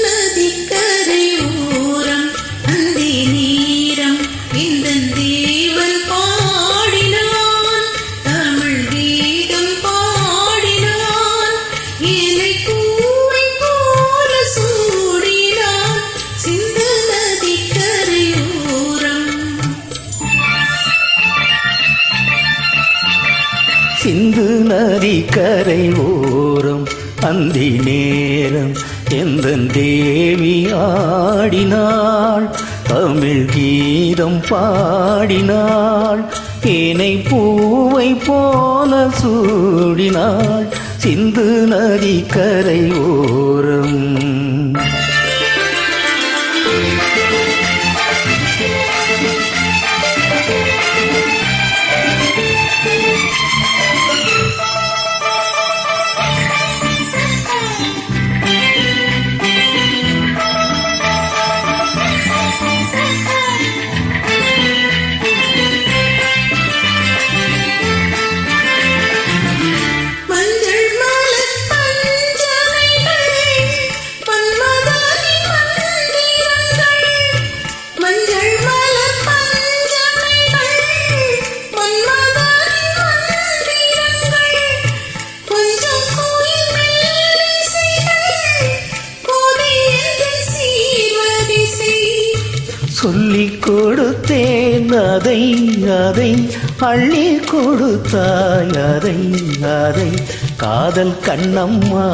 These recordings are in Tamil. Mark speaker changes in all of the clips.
Speaker 1: நதிக்கரை ஓரம் அந்தி நீரம் இந்தன் தேவன் பாடினான் தமிழ் கீதம் பாடினான் ஏனை பூவை போல சூடினான் சிந்து நதிக்கரை ஓரம்.
Speaker 2: சிந்து நதிக்கரை ஓரம் அந்தி நேரம் எந்தன் தேவி ஆடினாள் தமிழ் கீதம் பாடினாள் ஏனை பூவை போல சூடினாள் சிந்து நதிக்கரை ஓரம். சொல்லிக் கொடுத்தேன் அதை அதை அள்ளி கொடுத்தாய் அதை அதை காதல் கண்ணம்மா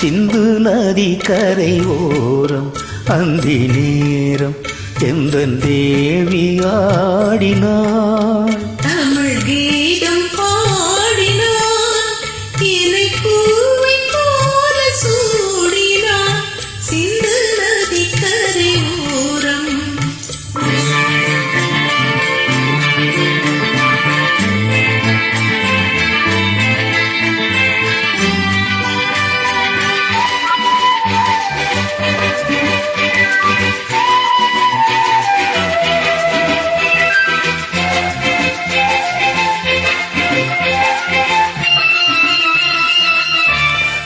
Speaker 2: சிந்து நதி கரை ஓரம் அந்தி நேரம் எந்தன் தேவி ஆடினாள்
Speaker 1: தமிழ் கீதம் பாடினான் ஏனை பூவை போல சூடினான் சிந்து நதிக்கரை ஓரம்.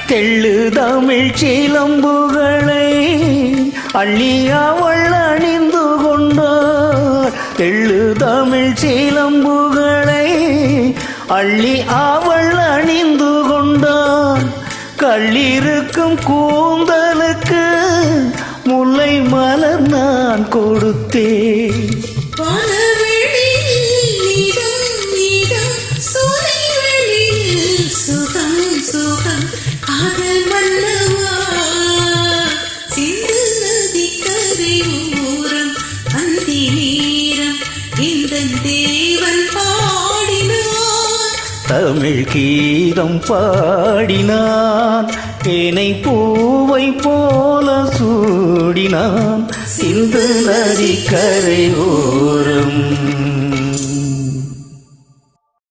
Speaker 2: தெள்ளு தமிழ் சிலம்புகளை அள்ளி அவள் அணிந்து கொண்டார் தெள்ளு தமிழ் சிலம்புகளை அள்ளி அவள் அணிந்து கொண்டார் கள்ளிருக்கும் கூந்தலுக்கு முல்லை மலர் நான் கொடுத்தேன்
Speaker 1: சுகம் காதல் மன்னவா சிந்து நதிக்கரை ஓரம் அந்தி நேரம் இந்தன் தேவன் பாடினான்
Speaker 2: தமிழ் கீதம் பாடினான் ஏனை பூவை போல சூடினான் சிந்து நதிக்கரை ஓரம்.